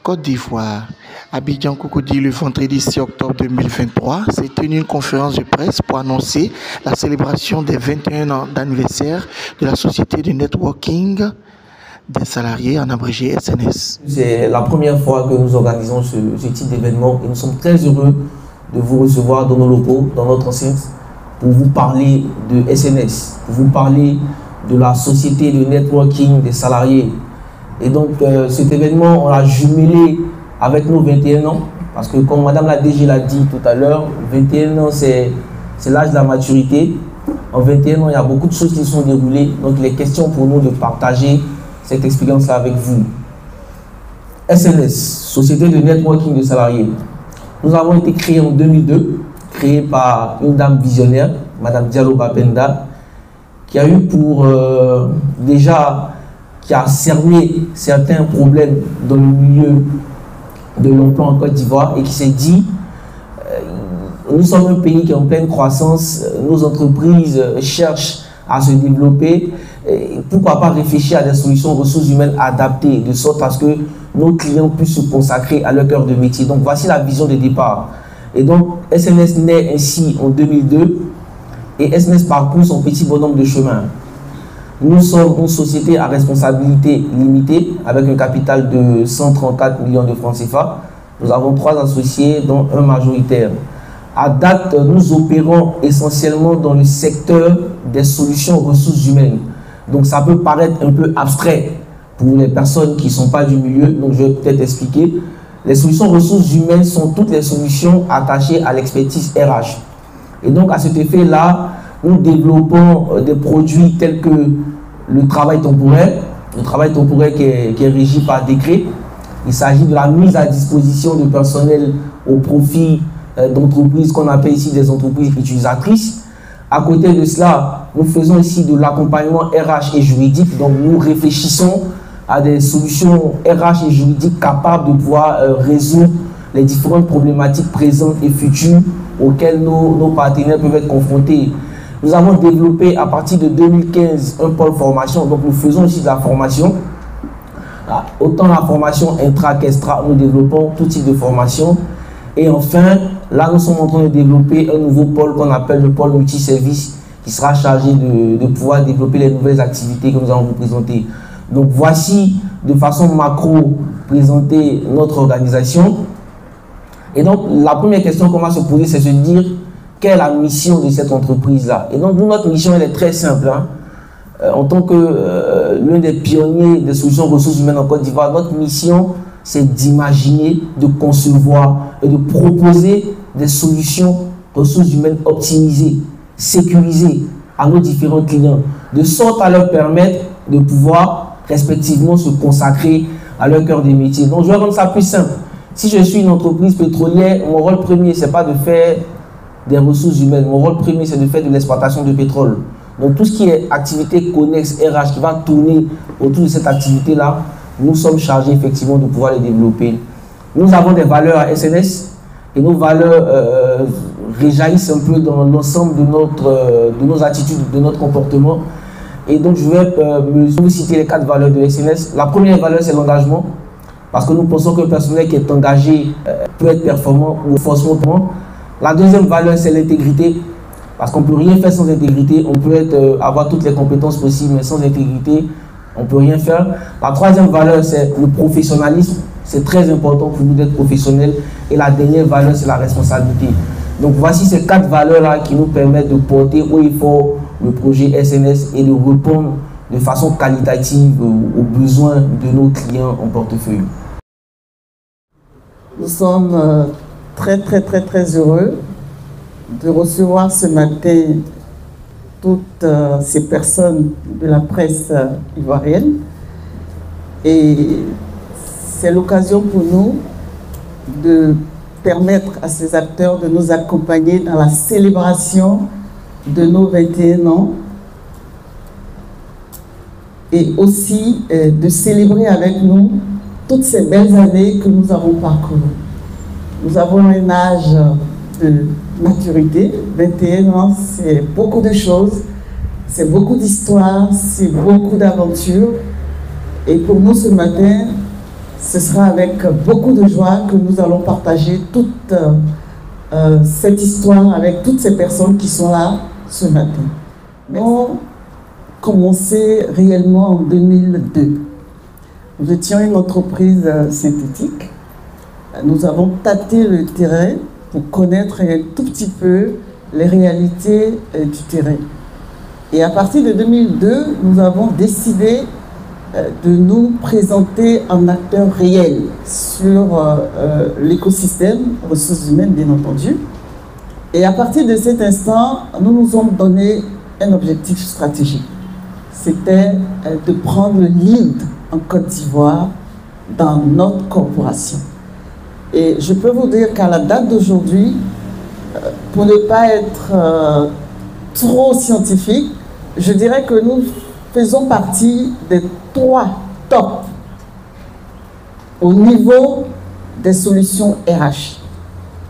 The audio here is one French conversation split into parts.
Côte d'Ivoire. Abidjan Cocody, le vendredi 6 octobre 2023, s'est tenue une conférence de presse pour annoncer la célébration des 21 ans d'anniversaire de la société de networking des salariés, en abrégé SNS. C'est la première fois que nous organisons ce type d'événement et nous sommes très heureux de vous recevoir dans nos locaux, dans notre enceinte, pour vous parler de SNS, pour vous parler de la société de networking des salariés. Et donc cet événement, on l'a jumelé avec nos 21 ans, parce que comme Madame la DG l'a dit tout à l'heure, 21 ans c'est l'âge de la maturité. En 21 ans, il y a beaucoup de choses qui sont déroulées, donc il est question pour nous de partager cette expérience-là avec vous. SNS, Société de networking de salariés. Nous avons été créés en 2002, créés par une dame visionnaire, Madame Diallo Bapenda, qui a eu pour qui a cerné certains problèmes dans le milieu de l'emploi en Côte d'Ivoire et qui s'est dit nous sommes un pays qui est en pleine croissance, nos entreprises cherchent à se développer, et pourquoi pas réfléchir à des solutions ressources humaines adaptées de sorte à ce que nos clients puissent se consacrer à leur cœur de métier. Donc voici la vision de départ. Et donc SNS naît ainsi en 2002 et SNS parcourt son petit bonhomme de chemin. Nous sommes une société à responsabilité limitée avec un capital de 134 millions de francs CFA. Nous avons 3 associés, dont un majoritaire. À date, nous opérons essentiellement dans le secteur des solutions ressources humaines. Donc ça peut paraître un peu abstrait pour les personnes qui ne sont pas du milieu, donc je vais peut-être expliquer. Les solutions ressources humaines sont toutes les solutions attachées à l'expertise RH. Et donc à cet effet-là, nous développons des produits tels que le travail temporaire qui est régi par décret. Il s'agit de la mise à disposition de personnel au profit d'entreprises qu'on appelle ici des entreprises utilisatrices. À côté de cela, nous faisons ici de l'accompagnement RH et juridique. Donc nous réfléchissons à des solutions RH et juridiques capables de pouvoir résoudre les différentes problématiques présentes et futures auxquelles nos partenaires peuvent être confrontés. Nous avons développé à partir de 2015 un pôle formation, donc nous faisons aussi de la formation. Autant la formation intra qu'extra, nous développons tout type de formation. Et enfin, là nous sommes en train de développer un nouveau pôle qu'on appelle le pôle multiservice qui sera chargé de pouvoir développer les nouvelles activités que nous allons vous présenter. Donc voici de façon macro présenter notre organisation. Et donc la première question qu'on va se poser, c'est de se dire quelle est la mission de cette entreprise-là. Et donc notre mission elle est très simple. En tant que l'un des pionniers des solutions ressources humaines en Côte d'Ivoire, notre mission c'est d'imaginer, de concevoir et de proposer des solutions ressources humaines optimisées, sécurisées à nos différents clients, de sorte à leur permettre de pouvoir respectivement se consacrer à leur cœur des métiers. Donc je vais rendre ça plus simple. Si je suis une entreprise pétrolière, mon rôle premier, c'est pas de faire des ressources humaines. Mon rôle premier, c'est de faire de l'exploitation de pétrole. Donc tout ce qui est activité connexe RH qui va tourner autour de cette activité-là, nous sommes chargés effectivement de pouvoir les développer. Nous avons des valeurs à SNS et nos valeurs réjaillissent un peu dans l'ensemble de nos attitudes, de notre comportement. Et donc je vais vous citer les 4 valeurs de SNS. La première valeur, c'est l'engagement, parce que nous pensons qu'un personnel qui est engagé peut être performant ou forcément. La deuxième valeur, c'est l'intégrité, parce qu'on ne peut rien faire sans intégrité. On peut avoir toutes les compétences possibles, mais sans intégrité, on ne peut rien faire. La troisième valeur, c'est le professionnalisme. C'est très important pour nous d'être professionnels. Et la dernière valeur, c'est la responsabilité. Donc voici ces 4 valeurs-là qui nous permettent de porter haut et fort le projet SNS et de répondre de façon qualitative aux besoins de nos clients en portefeuille. Nous sommes très heureux de recevoir ce matin toutes ces personnes de la presse ivoirienne. Et c'est l'occasion pour nous de permettre à ces acteurs de nous accompagner dans la célébration de nos 21 ans et aussi de célébrer avec nous toutes ces belles années que nous avons parcourues. Nous avons un âge de maturité, 21 ans, c'est beaucoup de choses, c'est beaucoup d'histoires, c'est beaucoup d'aventures. Et pour nous ce matin, ce sera avec beaucoup de joie que nous allons partager toute cette histoire avec toutes ces personnes qui sont là ce matin. Nous avons commencé réellement en 2002. Nous étions une entreprise synthétique. Nous avons tâté le terrain pour connaître un tout petit peu les réalités du terrain. Et à partir de 2002, nous avons décidé de nous présenter en acteur réel sur l'écosystème, ressources humaines bien entendu. Et à partir de cet instant, nous nous sommes donné un objectif stratégique. C'était de prendre le lead en Côte d'Ivoire dans notre corporation. Et je peux vous dire qu'à la date d'aujourd'hui, pour ne pas être trop scientifique, je dirais que nous faisons partie des 3 tops au niveau des solutions RH.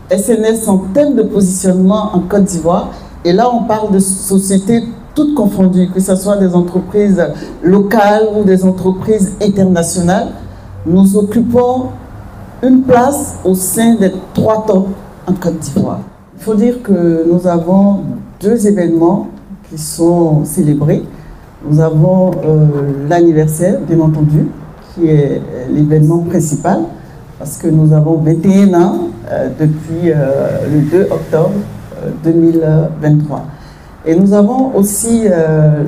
SNS en termes de positionnement en Côte d'Ivoire, et là on parle de sociétés toutes confondues, que ce soit des entreprises locales ou des entreprises internationales, nous occupons une place au sein des 3 tops en Côte d'Ivoire. Il faut dire que nous avons 2 événements qui sont célébrés. Nous avons l'anniversaire, bien entendu, qui est l'événement principal, parce que nous avons 21 ans depuis le 2 octobre 2023. Et nous avons aussi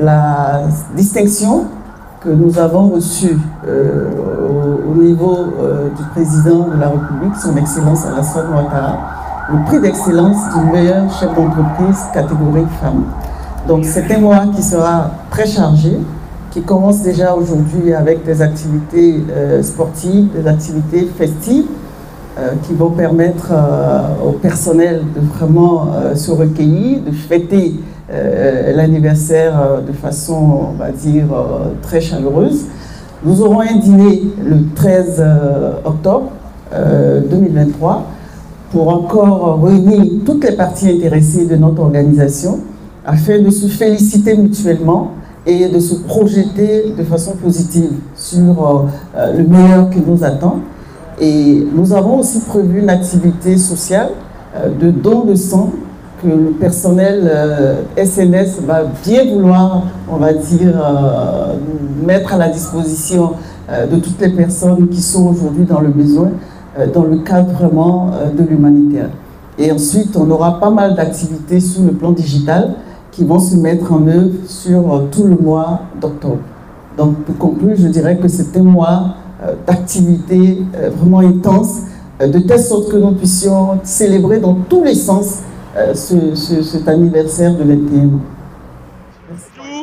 la distinction que nous avons reçue au niveau du président de la République, son Excellence Alassane Ouattara, le prix d'excellence du meilleur chef d'entreprise catégorie femmes. Donc c'est un mois qui sera très chargé, qui commence déjà aujourd'hui avec des activités sportives, des activités festives, qui vont permettre au personnel de vraiment se recueillir, de fêter l'anniversaire de façon, on va dire, très chaleureuse. Nous aurons un dîner le 13 octobre 2023 pour encore réunir toutes les parties intéressées de notre organisation afin de se féliciter mutuellement et de se projeter de façon positive sur le meilleur qui nous attend. Et nous avons aussi prévu une activité sociale de don de sang que le personnel SNS va bien vouloir, on va dire, mettre à la disposition de toutes les personnes qui sont aujourd'hui dans le besoin, dans le cadre vraiment de l'humanitaire. Et ensuite, on aura pas mal d'activités sur le plan digital qui vont se mettre en œuvre sur tout le mois d'octobre. Donc, pour conclure, je dirais que c'est un mois d'activités vraiment intenses, de telle sorte que nous puissions célébrer dans tous les sens cet anniversaire de 21 ans. Merci.